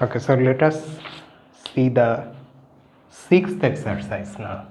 Okay, so let us see the sixth exercise now.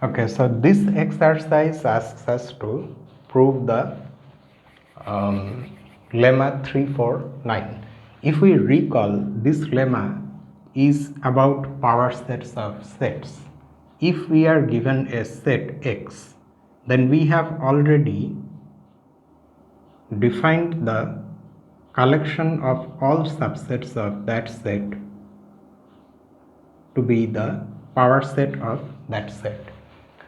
Okay, so this exercise asks us to prove the lemma 349. If we recall, this lemma is about power sets of sets. If we are given a set X, then we have already defined the collection of all subsets of that set to be the power set of that set.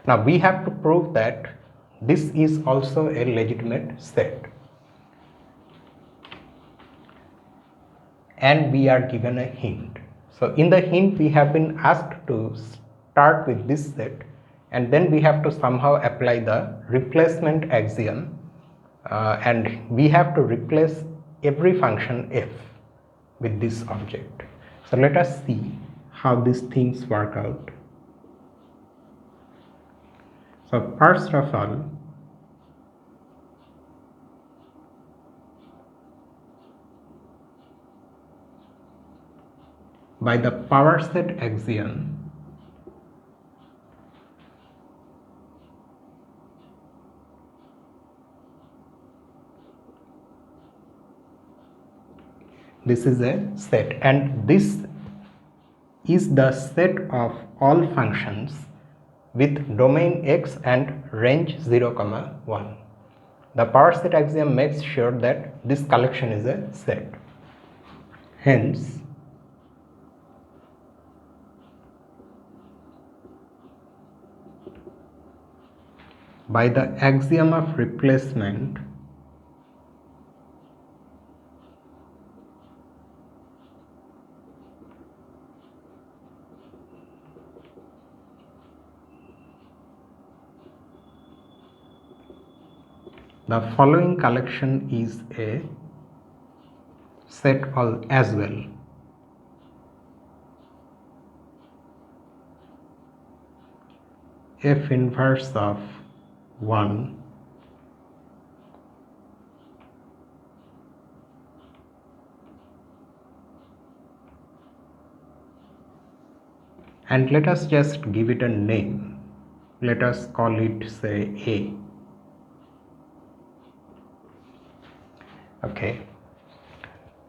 Now we have to prove that this is also a legitimate set, and we are given a hint. So in the hint we have been asked to start with this set, and then we have to somehow apply the replacement axiom, and we have to replace every function f with this object. So let us see how these things work out. So first of all, by the power set axiom, this is a set, and this is the set of all functions with domain x and range 0, 1. The power set axiom makes sure that this collection is a set. Hence, by the axiom of replacement, the following collection is a set as well. F inverse of 1 and let us just give it a name. Let us call it, say, A. Okay.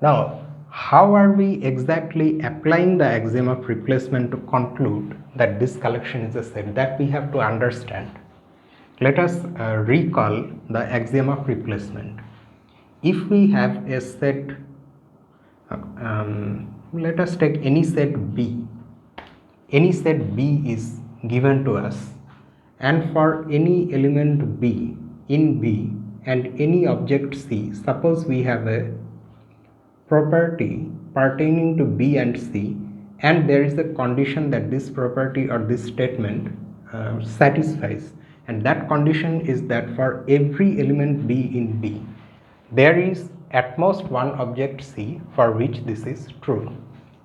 Now, how are we exactly applying the axiom of replacement to conclude that this collection is a set? That we have to understand. Let us recall the axiom of replacement. If we have a set, let us take any set B. Any set B is given to us, and for any element B in B, and any object C. Suppose we have a property pertaining to B and C, and there is a condition that this property or this statement satisfies, and that condition is that for every element B in B, there is at most one object C for which this is true.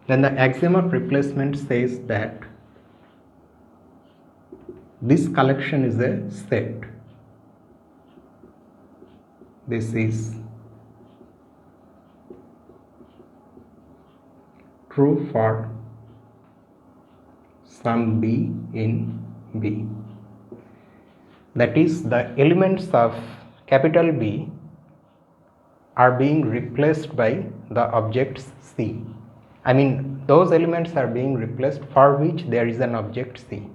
Then the axiom of replacement says that this collection is a set. This is true for some B in B. That is, the elements of capital B are being replaced by the objects C. I mean, those elements are being replaced for which there is an object C.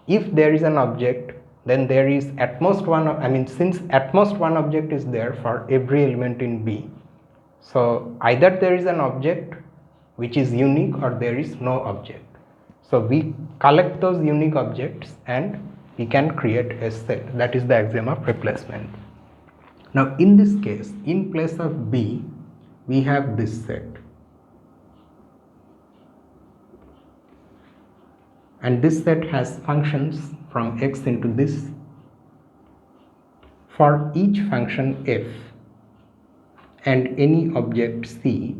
If there is an object, then there is at most one, since at most one object is there for every element in B, so either there is an object which is unique or there is no object. So we collect those unique objects and we can create a set. That is the axiom of replacement. Now in this case, in place of B, we have this set. And this set has functions from x into this. For each function f and any object C,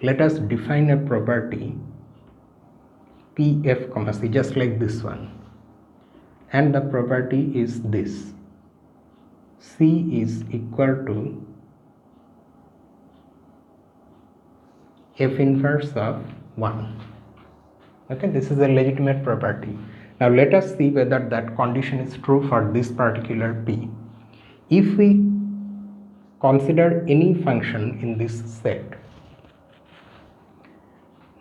let us define a property Pf, C, just like this one. And the property is this: C is equal to f inverse of 1. Okay, this is a legitimate property. Now let us see whether that condition is true for this particular P. If we consider any function in this set,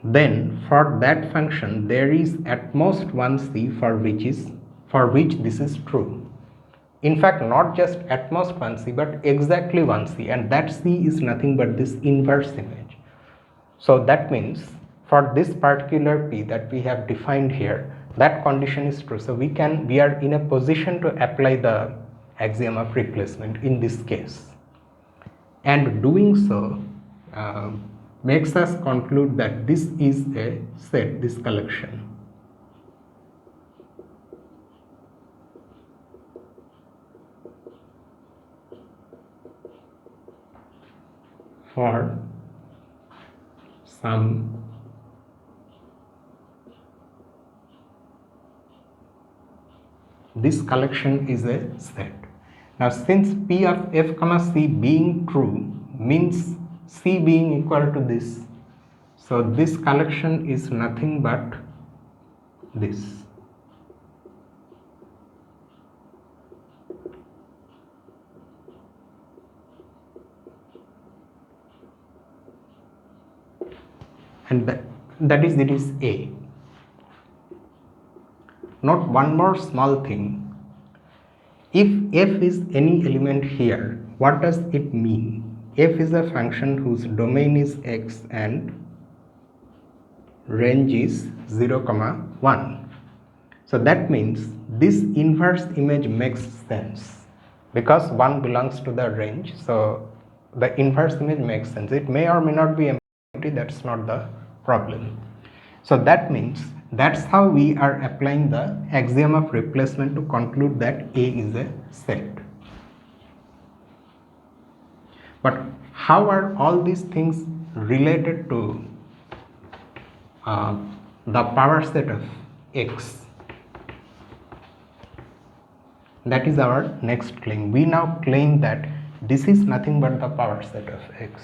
then for that function there is at most one C for which this is true. In fact, not just at most one C, but exactly one C, and that C is nothing but this inverse image. So that means for this particular P that we have defined here, that condition is true. So we are in a position to apply the axiom of replacement in this case, and doing so makes us conclude that this is a set, this collection. For some this collection is a set. Now since P of f, C being true means C being equal to this, so this collection is nothing but this. And that is, it is A. Note one more small thing. If f is any element here, what does it mean? F is a function whose domain is x and range is 0, 1. So that means this inverse image makes sense because 1 belongs to the range. So the inverse image makes sense. It may or may not be empty, that's not the problem. So that means that's how we are applying the axiom of replacement to conclude that A is a set. But how are all these things related to the power set of X? That is our next claim. We now claim that this is nothing but the power set of X.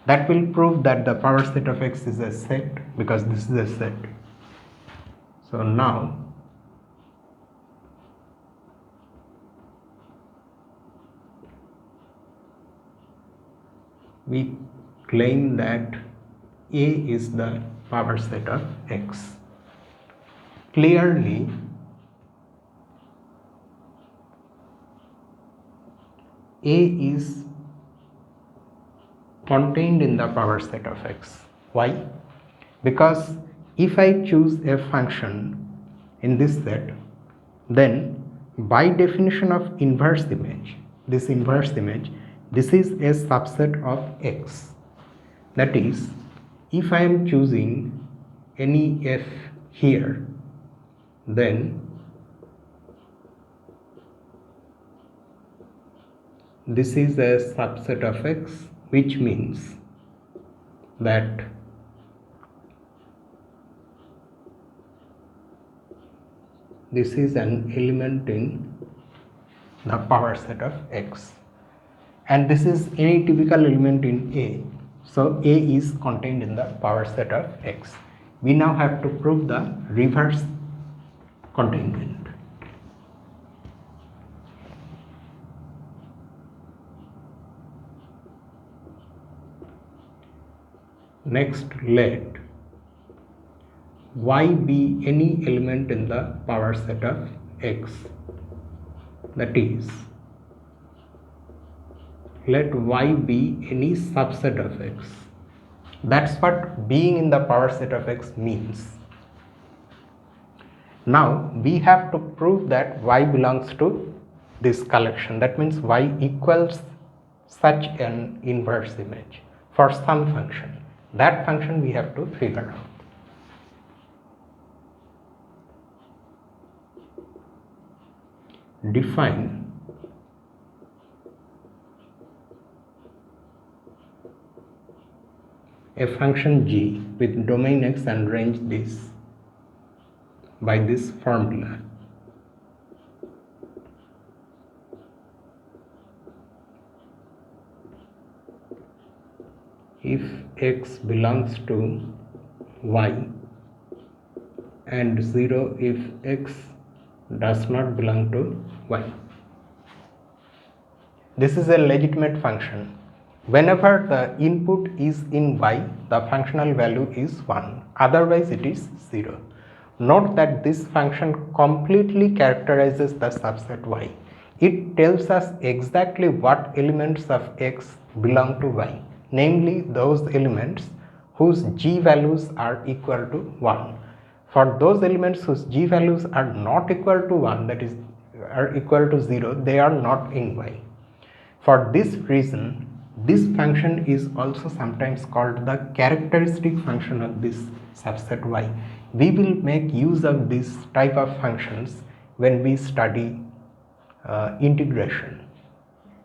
That will prove that the power set of X is a set because this is a set. So now we claim that A is the power set of X. Clearly, A is contained in the power set of X. Why? Because if I choose a function in this set, then by definition of inverse image, this inverse image, this is a subset of X. That is, if I am choosing any F here, then this is a subset of X, which means that this is an element in the power set of X, and this is any typical element in A. So A is contained in the power set of X. We now have to prove the reverse containment. Next, let Y be any element in the power set of X. That is, let Y be any subset of X. That's what being in the power set of X means. Now we have to prove that Y belongs to this collection. That means Y equals such an inverse image for some function. That function we have to figure out. Define a function g with domain x and range this by this formula. If x belongs to y and 0 if x does not belong to y. This is a legitimate function. Whenever the input is in y, the functional value is 1, otherwise it is 0. Note that this function completely characterizes the subset y. It tells us exactly what elements of x belong to y, namely those elements whose g values are equal to 1. For those elements whose g values are not equal to 1, that is, are equal to 0, they are not in y. For this reason, this function is also sometimes called the characteristic function of this subset y. We will make use of this type of functions when we study integration.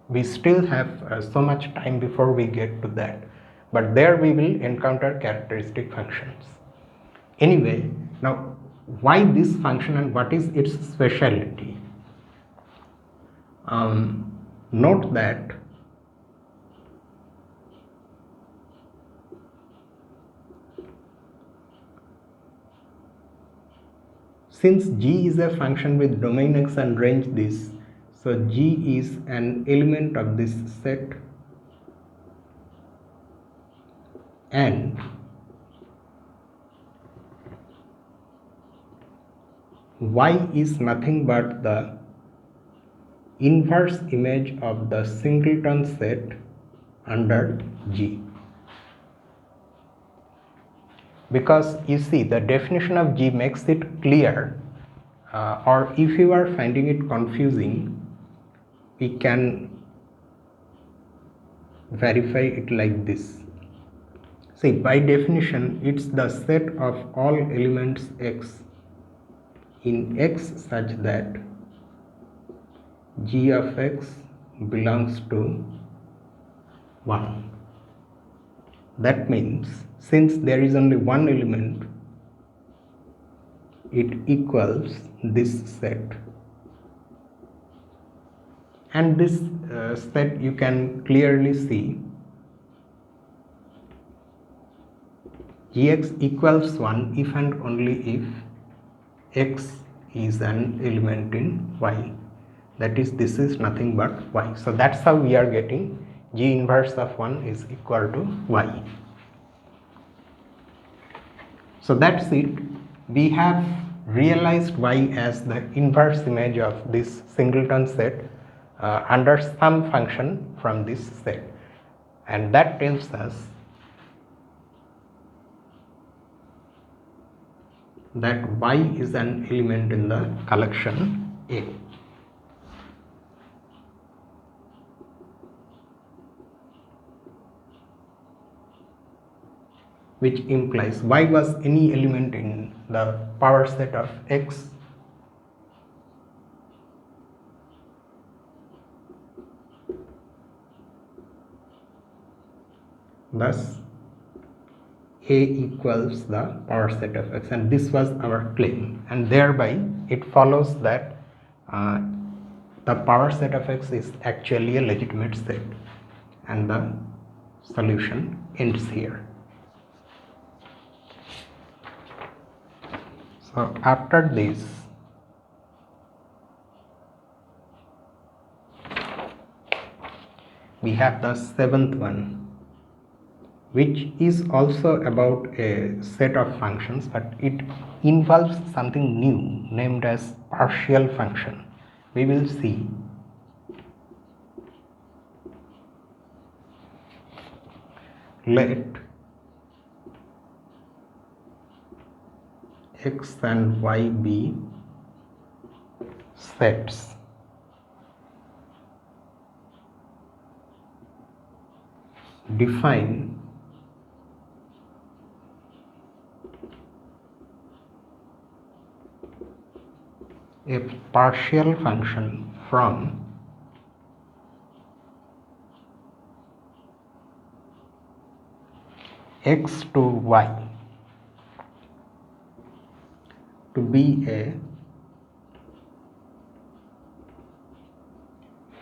We still have so much time before we get to that, but there we will encounter characteristic functions. Anyway, now why this function and what is its speciality? Note that since g is a function with domain x and range this, so g is an element of this set, and y is nothing but the inverse image of the singleton set under G. Because you see, the definition of G makes it clear, or if you are finding it confusing, we can verify it like this. See, by definition, it's the set of all elements x in X such that g of x belongs to 1. That means since there is only one element, it equals this set, and this set you can clearly see gx equals 1 if and only if x is an element in y. That is, this is nothing but y. So that's how we are getting g inverse of 1 is equal to y. So that's it. We have realized y as the inverse image of this singleton set under some function from this set, and that tells us that y is an element in the collection A. which implies y was any element in the power set of x thus A equals the power set of x, and this was our claim, and thereby it follows that the power set of x is actually a legitimate set, and the solution ends here. So after this, we have the seventh one, which is also about a set of functions, but it involves something new named as partial function. We will see. Let x and y be sets define a partial function from x to y to be a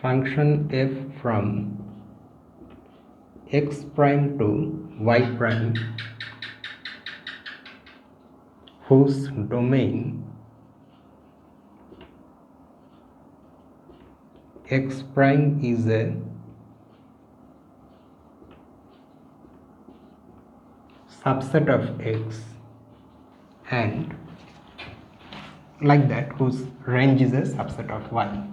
function f from x prime to y prime whose domain x prime is a subset of x and like that whose range is a subset of y.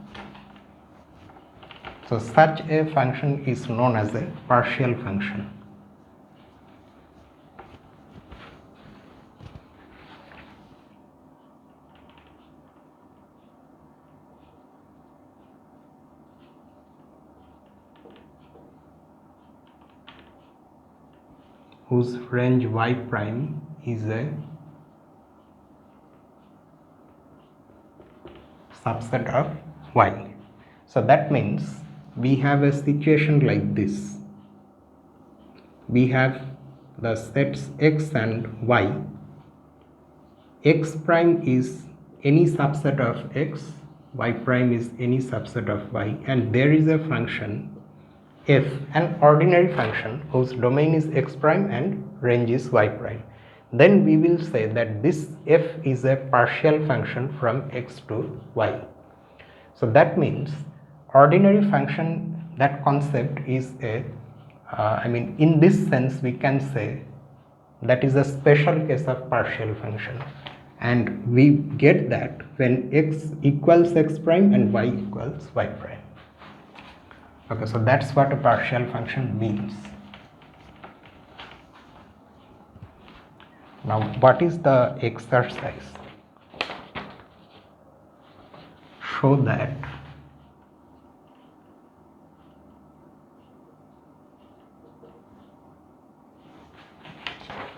So such a function is known as a partial function. Whose range y prime is a subset of y. So that means we have a situation like this. We have the sets x and y. X prime is any subset of x, y prime is any subset of y, and there is a function f, an ordinary function whose domain is x prime and range is y prime. Then we will say that this f is a partial function from x to y. So that means ordinary function, that concept is a in this sense we can say that is a special case of partial function, and we get that when x equals x prime and y equals y prime. Okay, so that's what a partial function means. Now what is the exercise? Show that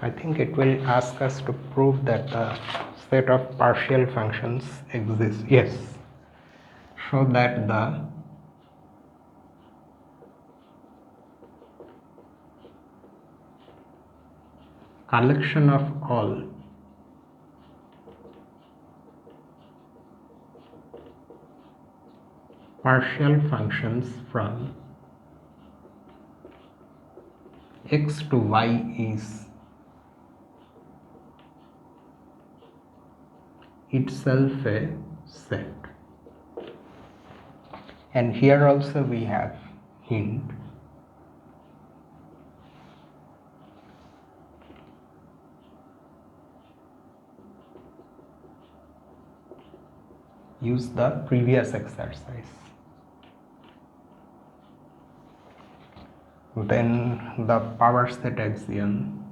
I think it will ask us to prove that the set of partial functions exists. Yes. Show that the collection of all partial functions from x to y is itself a set. And here also we have hint. Use the previous exercise. Then the power set axiom,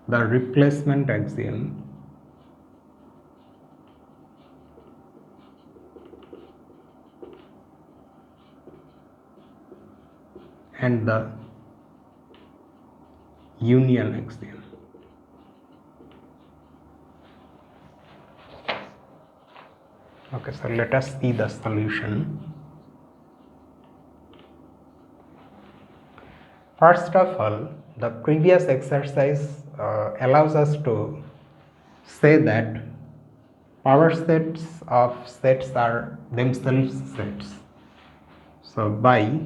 the replacement axiom, and the union axiom. Okay, so let us see the solution. First of all, the previous exercise allows us to say that power sets of sets are themselves sets. So by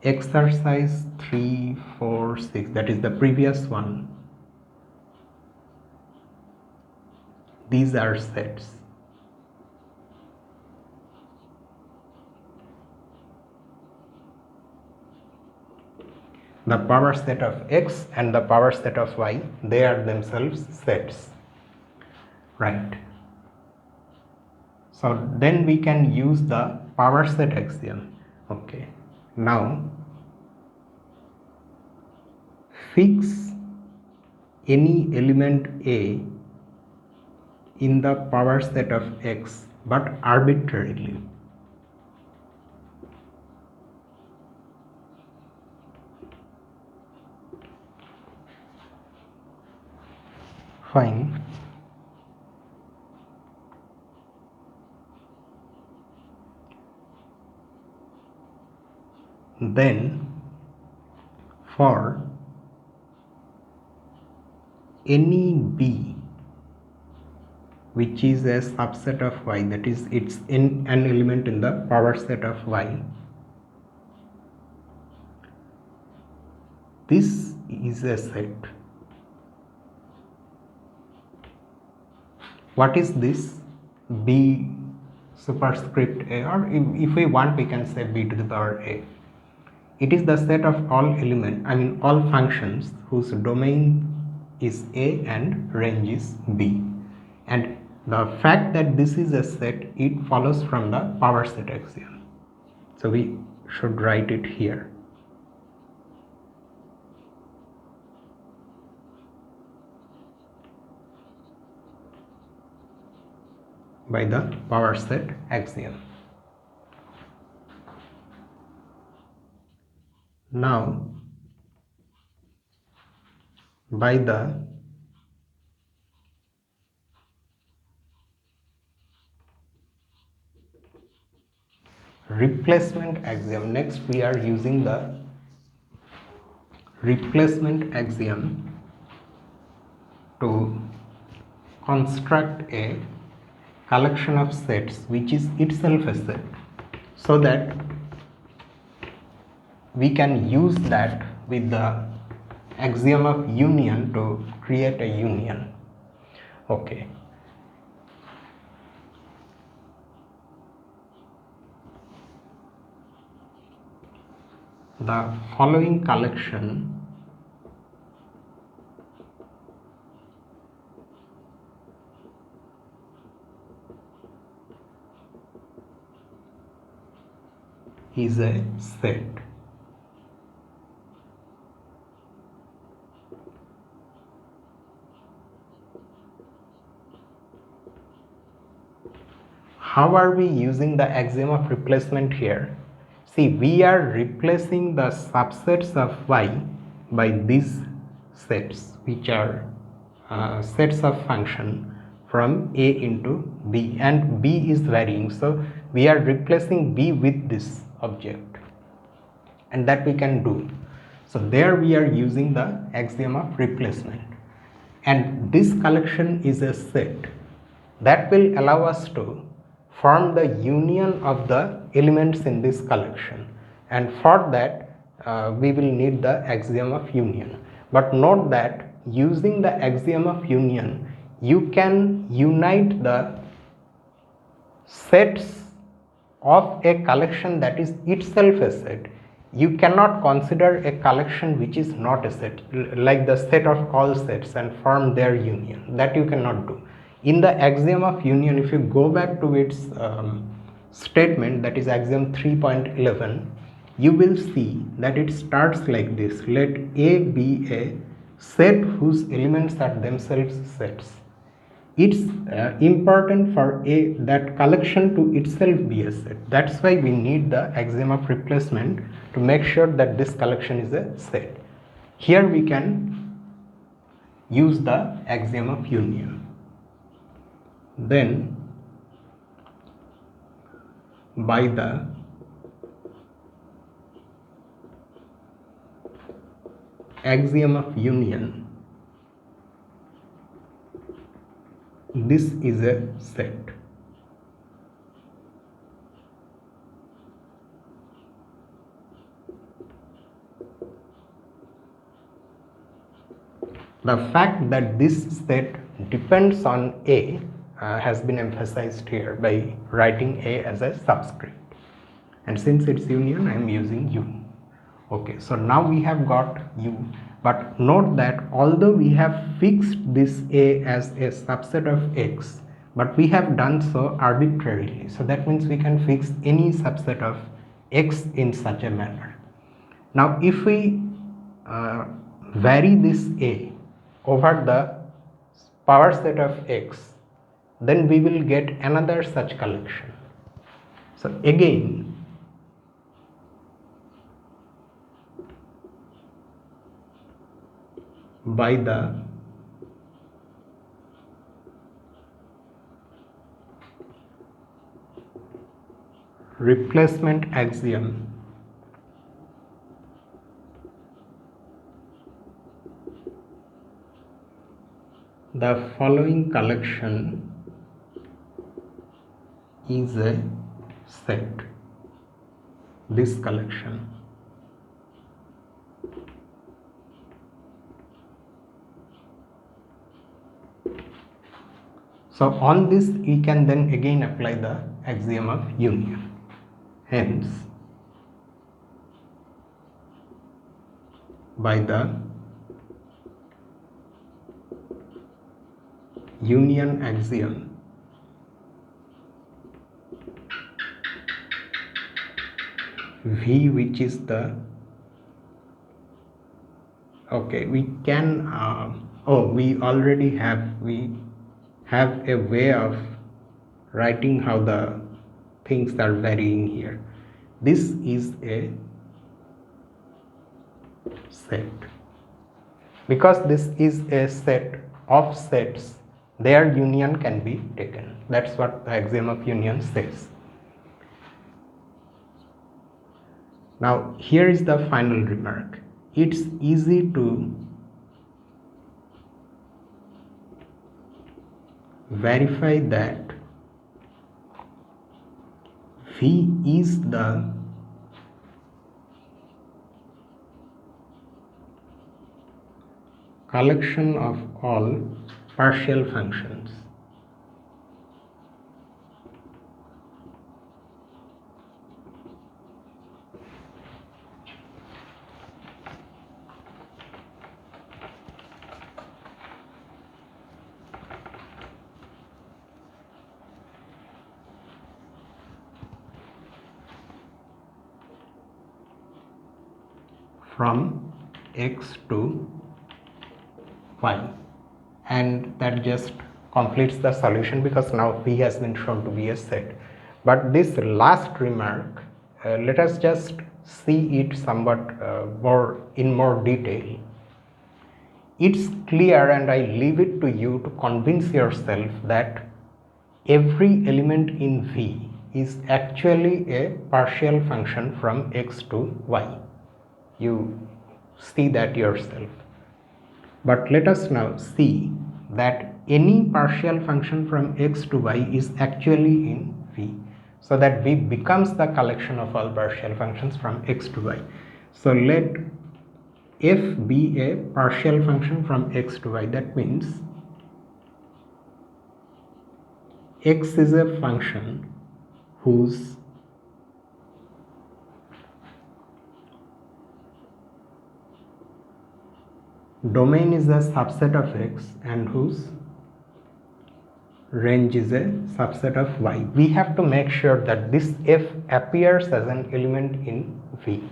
exercise 3, 4, 6, that is the previous one, these are sets. The power set of x and the power set of y, they are themselves sets, right? So then we can use the power set axiom. Okay, now fix any element A in the power set of x, but arbitrarily. Fine. Then for any b which is a subset of y, that is it's in an element in the power set of y, this is a set. What is this? B superscript a, or if we want we can say b to the power a. It is the set of all all functions whose domain is a and range is b. And the fact that this is a set, it follows from the power set axiom. So we should write it here. By the power set axiom. Now, by the replacement axiom, next we are using the replacement axiom to construct a collection of sets which is itself a set, so that we can use that with the axiom of union to create a union. Okay. The following collection is a set. How are we using the axiom of replacement here? See, we are replacing the subsets of y by these sets, which are sets of function from a into b, and b is varying, so we are replacing b with this object, and that we can do. So there we are using the axiom of replacement, and this collection is a set that will allow us to form the union of the elements in this collection, and for that we will need the axiom of union. But note that using the axiom of union, you can unite the sets of a collection that is itself a set. You cannot consider a collection which is not a set, like the set of all sets, and form their union. That you cannot do. In the axiom of union, if you go back to its statement, that is axiom 3.11, you will see that it starts like this: let A be a set whose elements are themselves sets. it's important for A that collection to itself be a set. That's why we need the axiom of replacement to make sure that this collection is a set. Here we can use the axiom of union. Then by the axiom of union, this is a set. The fact that this set depends on A has been emphasized here by writing A as a subscript, and since it's union I am using U. Okay, so now we have got U, but note that although we have fixed this A as a subset of X, but we have done so arbitrarily, so that means we can fix any subset of X in such a manner. Now if we vary this A over the power set of X, then we will get another such collection. So again, by the replacement axiom, the following collection is a set. This collection. So on this we can then again apply the axiom of union. Hence, by the union axiom, V, which is the, okay, we can we already have a way of writing how the things are varying here. This is a set. Because this is a set of sets, their union can be taken. That's what the axiom of union says. Now here is the final remark. It's easy to verify that V is the collection of all partial functions from X to Y, and that just completes the solution because now V has been shown to be a set. But this last remark, let us just see it somewhat in more detail. It's clear, and I leave it to you to convince yourself that every element in V is actually a partial function from X to Y. You see that yourself. But let us now see that any partial function from X to Y is actually in V, so that V becomes the collection of all partial functions from X to Y. So let F be a partial function from X to Y. That means X is a function whose domain is a subset of X and whose range is a subset of Y. We have to make sure that this F appears as an element in V.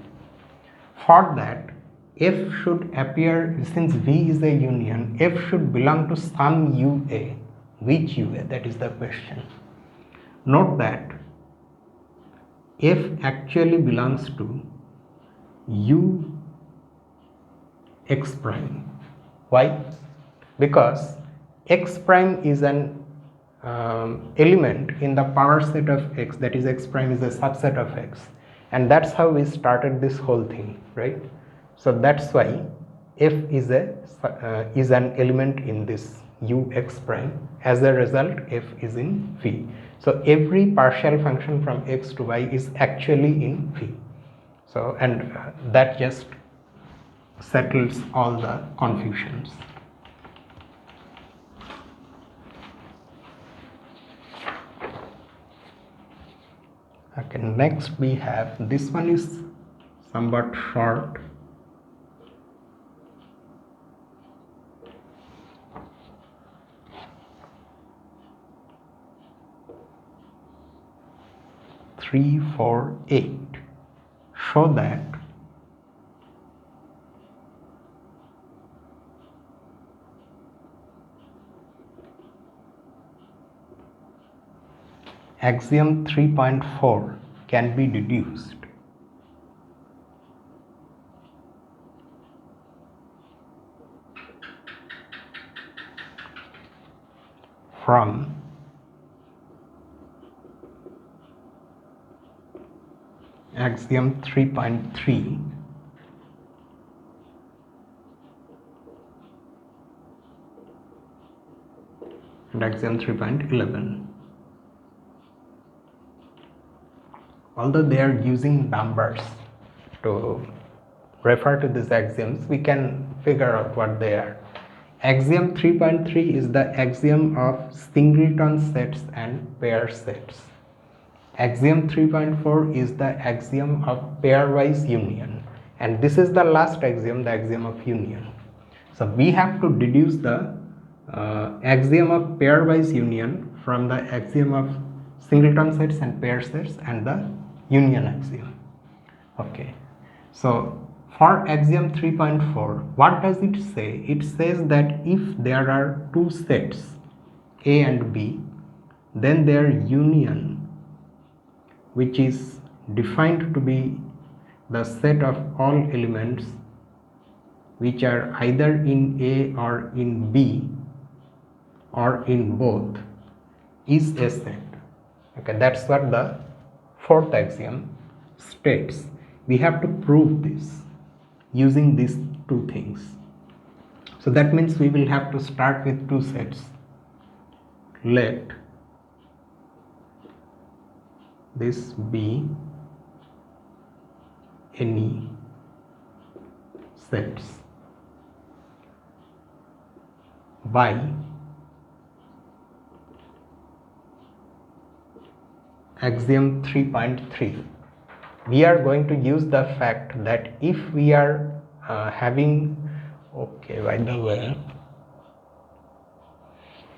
For that, F should appear, since V is a union, F should belong to some UA, Which UA? That is the question. Note that F actually belongs to U x prime. Why? Because x prime is an element in the power set of x, that is x prime is a subset of x, and that's how we started this whole thing, right? So that's why f is an element in this u x prime. As a result, f is in phi. So every partial function from x to y is actually in phi. So and that just settles all the confusions. Okay, next we have, this one is somewhat short. Three, 4, 8. Show that axiom 3.4 can be deduced from axiom 3.3 and axiom 3.11. Although they are using numbers to refer to these axioms, we can figure out what they are. Axiom 3.3 is the axiom of singleton sets and pair sets. Axiom 3.4 is the axiom of pairwise union, and this is the last axiom, the axiom of union. So we have to deduce the axiom of pairwise union from the axiom of singleton sets and pair sets and the union axiom. Okay, so for axiom 3.4, what does it say? It says that if there are two sets A and B, then their union, which is defined to be the set of all elements which are either in A or in B or in both, is a set. Okay, that's what the fourth axiom states. We have to prove this using these two things. So that means we will have to start with two sets. Let this be any sets by axiom 3.3. We are going to use the fact that if we are having, okay, by the way,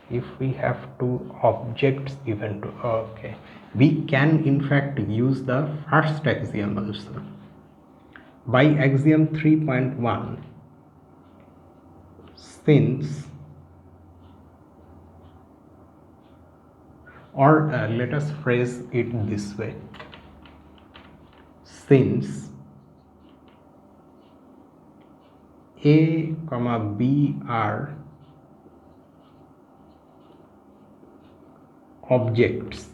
if we have two objects given to, okay, we can in fact use the first axiom also. By axiom 3.1, since, or let us phrase it this way, since A, B are objects,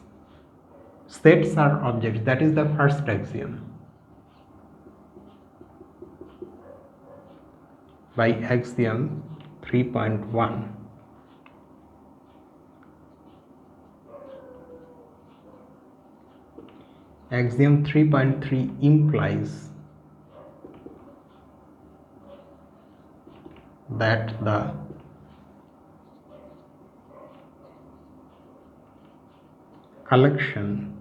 sets are objects, that is the first axiom. By axiom 3.1, axiom 3.3 implies that the collection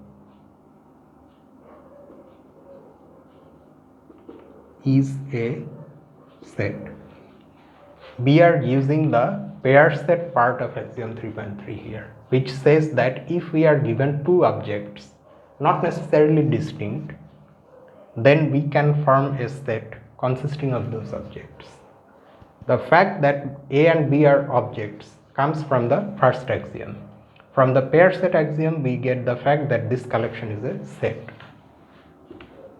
is a set. We are using the pair set part of axiom 3.3 here, which says that if we are given two objects, not necessarily distinct, then we can form a set consisting of those objects. The fact that A and B are objects comes from the first axiom. From the pair set axiom, we get the fact that this collection is a set.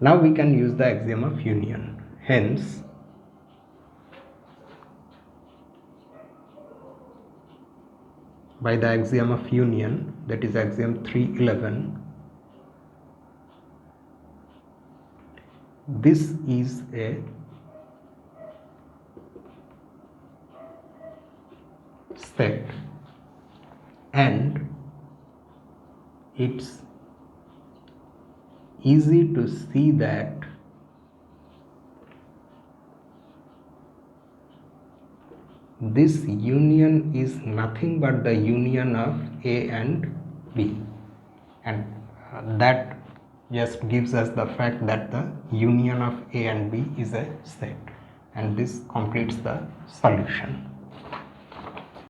Now we can use the axiom of union. Hence, by the axiom of union, that is axiom 311, this is a set and it's easy to see that this union is nothing but the union of A and B, and that just gives us the fact that the union of A and B is a set, and this completes the solution.